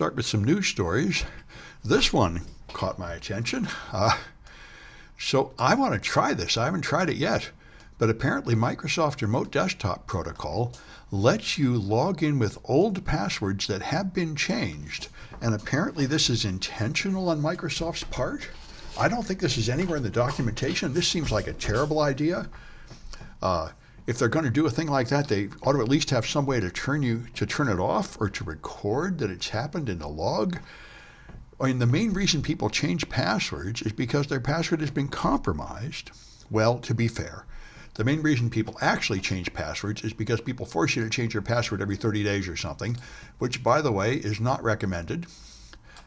Start with some news stories. This one caught my attention. So I want to try this. I haven't tried it yet. But apparently Microsoft Remote Desktop Protocol lets you log in with old passwords that have been changed. And apparently this is intentional on Microsoft's part. I don't think this is anywhere in the documentation. This seems like a terrible idea. If they're going to do a thing like that, they ought to at least have some way to turn it off or to record that it's happened in a log. I mean, the main reason people change passwords is because their password has been compromised. Well, to be fair, the main reason people actually change passwords is because people force you to change your password every 30 days or something, which, by the way, is not recommended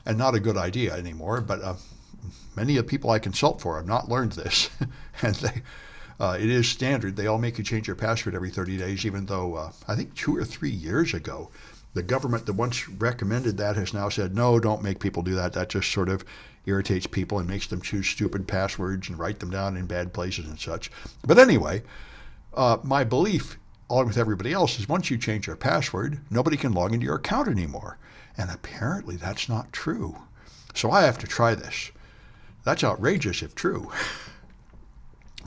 and not a good idea anymore. But many of the people I consult for have not learned this, and it is standard. They all make you change your password every 30 days, even though I think 2 or 3 years ago, the government that once recommended that has now said, no, don't make people do that. That just sort of irritates people and makes them choose stupid passwords and write them down in bad places and such. But anyway, my belief, along with everybody else, is once you change your password, nobody can log into your account anymore. And apparently that's not true. So I have to try this. That's outrageous if true.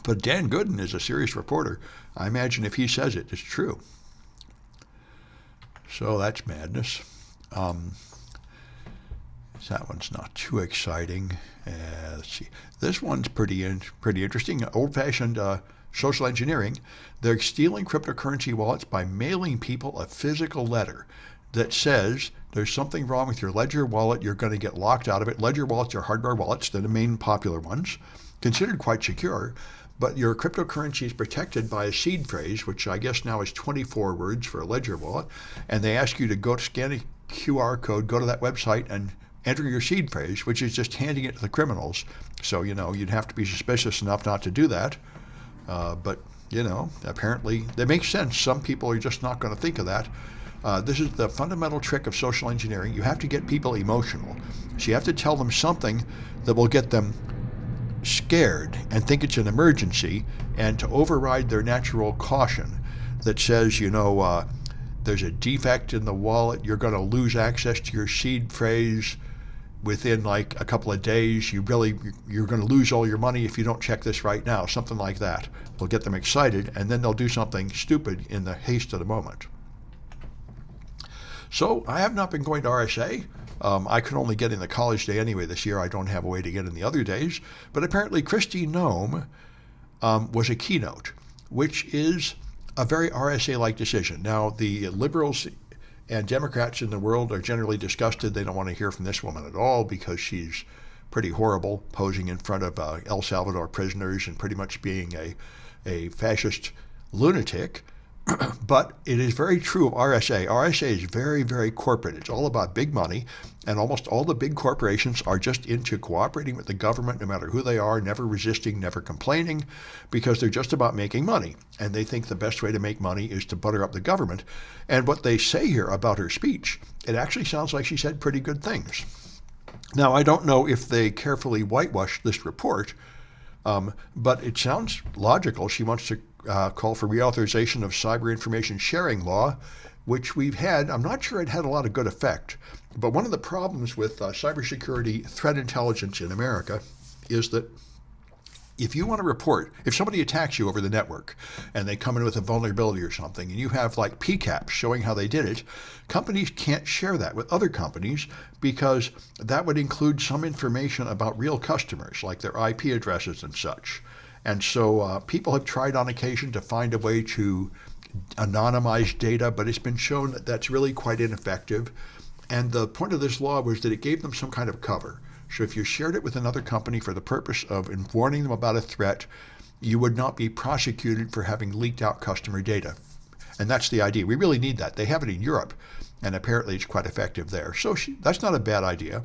But Dan Gooden is a serious reporter. I imagine if he says it, it's true. So that's madness. That one's not too exciting. Let's see. This one's pretty interesting. Old-fashioned social engineering. They're stealing cryptocurrency wallets by mailing people a physical letter that says there's something wrong with your Ledger wallet. You're going to get locked out of it. Ledger wallets are hardware wallets. They're the main popular ones, considered quite secure. But your cryptocurrency is protected by a seed phrase, which I guess now is 24 words for a Ledger wallet. And they ask you to go to scan a QR code, go to that website, and enter your seed phrase, which is just handing it to the criminals. So, you'd have to be suspicious enough not to do that. But, apparently that makes sense. Some people are just not going to think of that. This is the fundamental trick of social engineering. You have to get people emotional. So you have to tell them something that will get them scared and think it's an emergency, and to override their natural caution that says, there's a defect in the wallet, you're going to lose access to your seed phrase within like a couple of days, you're going to lose all your money if you don't check this right now, something like that. Will get them excited, and then they'll do something stupid in the haste of the moment. So I have not been going to RSA. I could only get in the college day anyway this year. I don't have a way to get in the other days. But apparently Kristi Noem was a keynote, which is a very RSA-like decision. Now, the liberals and Democrats in the world are generally disgusted. They don't want to hear from this woman at all because she's pretty horrible, posing in front of El Salvador prisoners and pretty much being a fascist lunatic. But it is very true of RSA. RSA is very, very corporate. It's all about big money, and almost all the big corporations are just into cooperating with the government, no matter who they are, never resisting, never complaining, because they're just about making money. And they think the best way to make money is to butter up the government. And what they say here about her speech, it actually sounds like she said pretty good things. Now, I don't know if they carefully whitewashed this report, but it sounds logical. She wants to call for reauthorization of cyber information sharing law, which we've had. I'm not sure it had a lot of good effect, but one of the problems with cybersecurity threat intelligence in America is that if you want to report, if somebody attacks you over the network and they come in with a vulnerability or something and you have like PCAPs showing how they did it, companies can't share that with other companies because that would include some information about real customers, like their IP addresses and such. And so people have tried on occasion to find a way to anonymize data, but it's been shown that that's really quite ineffective. And the point of this law was that it gave them some kind of cover. So if you shared it with another company for the purpose of warning them about a threat, you would not be prosecuted for having leaked out customer data. And that's the idea. We really need that. They have it in Europe, and apparently it's quite effective there. So that's not a bad idea.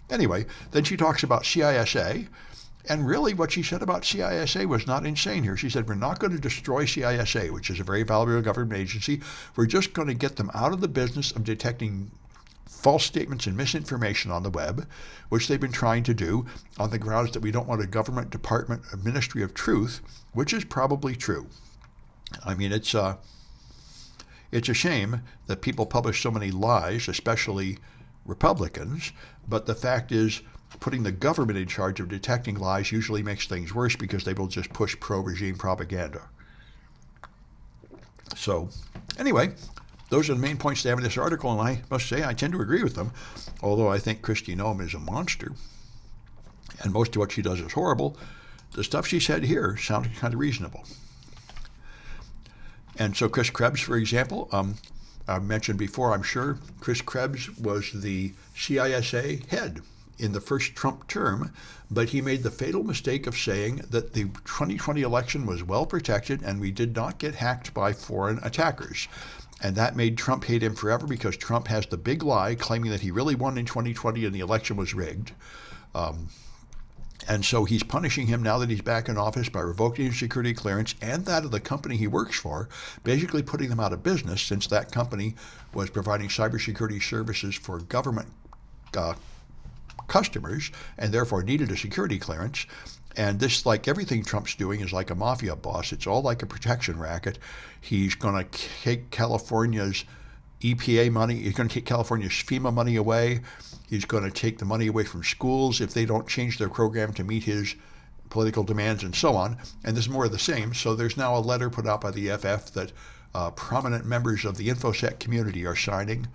Anyway, then she talks about CISA. And really what she said about CISA was not insane here. She said, we're not going to destroy CISA, which is a very valuable government agency. We're just going to get them out of the business of detecting false statements and misinformation on the web, which they've been trying to do on the grounds that we don't want a government department, a ministry of truth, which is probably true. I mean, it's a shame that people publish so many lies, especially Republicans, but the fact is putting the government in charge of detecting lies usually makes things worse because they will just push pro-regime propaganda. So anyway, those are the main points they have in this article, and I must say I tend to agree with them, although I think Kristi Noem is a monster, and most of what she does is horrible. The stuff she said here sounded kind of reasonable. And so Chris Krebs, for example, I mentioned before, I'm sure, Chris Krebs was the CISA head in the first Trump term, but he made the fatal mistake of saying that the 2020 election was well protected and we did not get hacked by foreign attackers. And that made Trump hate him forever because Trump has the big lie claiming that he really won in 2020 and the election was rigged. And so he's punishing him now that he's back in office by revoking his security clearance and that of the company he works for, basically putting them out of business since that company was providing cybersecurity services for government customers and therefore needed a security clearance. And this, like everything Trump's doing, is like a mafia boss. It's all like a protection racket. He's going to take California's EPA money. He's going to take California's FEMA money away. He's going to take the money away from schools if they don't change their program to meet his political demands and so on. And this is more of the same. So there's now a letter put out by the FF that prominent members of the InfoSec community are signing.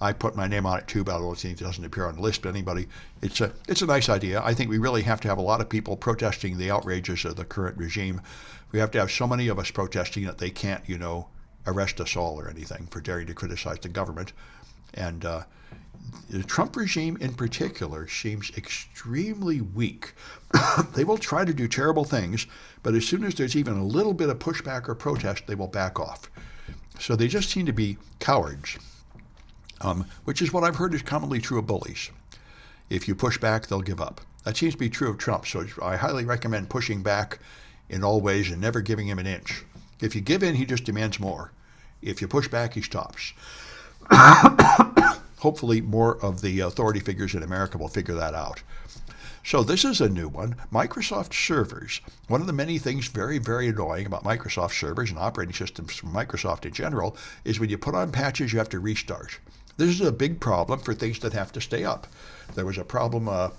I put my name on it too, but I don't think it doesn't appear on the list. But anybody, it's a nice idea. I think we really have to have a lot of people protesting the outrages of the current regime. We have to have so many of us protesting that they can't, arrest us all or anything for daring to criticize the government. And the Trump regime in particular seems extremely weak. They will try to do terrible things, but as soon as there's even a little bit of pushback or protest, they will back off. So they just seem to be cowards. Which is what I've heard is commonly true of bullies. If you push back, they'll give up. That seems to be true of Trump, so I highly recommend pushing back in all ways and never giving him an inch. If you give in, he just demands more. If you push back, he stops. Hopefully more of the authority figures in America will figure that out. So this is a new one. Microsoft servers. One of the many things very, very annoying about Microsoft servers and operating systems from Microsoft in general is when you put on patches, you have to restart. This is a big problem for things that have to stay up. There was a problem a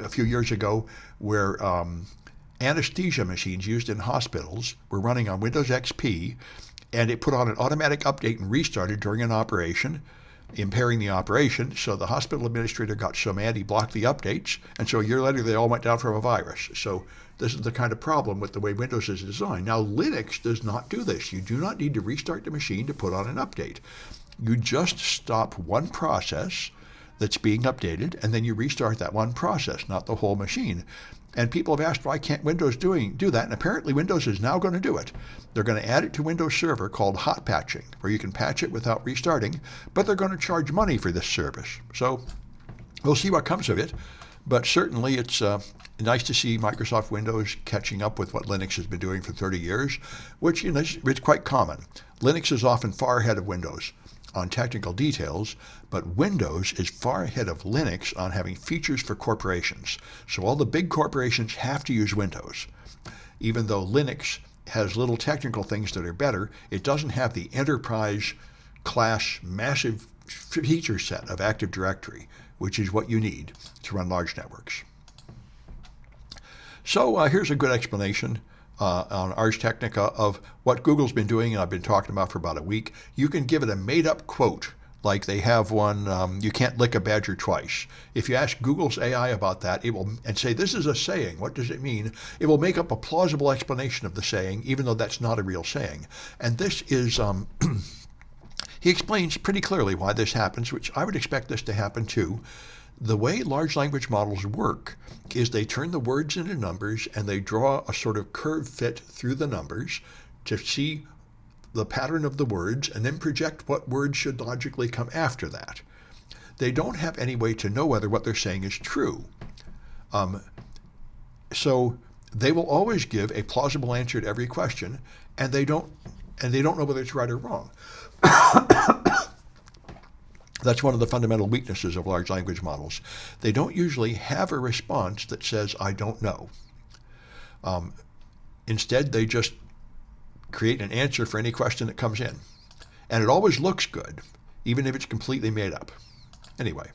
few years ago where anesthesia machines used in hospitals were running on Windows XP, and it put on an automatic update and restarted during an operation, impairing the operation. So the hospital administrator got so mad he blocked the updates, and so a year later they all went down from a virus. So this is the kind of problem with the way Windows is designed. Now Linux does not do this. You do not need to restart the machine to put on an update. You just stop one process that's being updated, and then you restart that one process, not the whole machine. And people have asked, why can't Windows do that? And apparently Windows is now going to do it. They're going to add it to Windows Server called hot patching, where you can patch it without restarting, but they're going to charge money for this service. So we'll see what comes of it. But certainly it's nice to see Microsoft Windows catching up with what Linux has been doing for 30 years, which it's quite common. Linux is often far ahead of Windows on technical details, but Windows is far ahead of Linux on having features for corporations. So all the big corporations have to use Windows. Even though Linux has little technical things that are better, it doesn't have the enterprise class massive feature set of Active Directory, which is what you need to run large networks. So here's a good explanation on Ars Technica of what Google's been doing, and I've been talking about for about a week. You can give it a made-up quote, like they have one, you can't lick a badger twice. If you ask Google's AI about that, it will, and say, this is a saying, what does it mean? It will make up a plausible explanation of the saying, even though that's not a real saying. And this is, he explains pretty clearly why this happens, which I would expect this to happen too. The way large language models work is they turn the words into numbers and they draw a sort of curve fit through the numbers to see the pattern of the words and then project what words should logically come after that. They don't have any way to know whether what they're saying is true. So they will always give a plausible answer to every question, and they don't know whether it's right or wrong. That's one of the fundamental weaknesses of large language models. They don't usually have a response that says, I don't know. Instead, they just create an answer for any question that comes in. And it always looks good, even if it's completely made up. Anyway,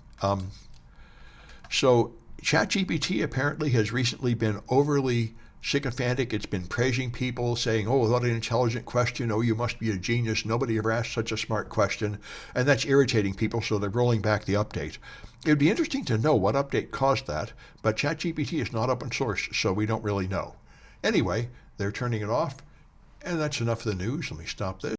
so ChatGPT apparently has recently been overly sycophantic. It's been praising people, saying, oh, what an intelligent question. Oh, you must be a genius. Nobody ever asked such a smart question. And that's irritating people, so they're rolling back the update. It would be interesting to know what update caused that, but ChatGPT is not open source, so we don't really know. Anyway, they're turning it off, and that's enough of the news. Let me stop this.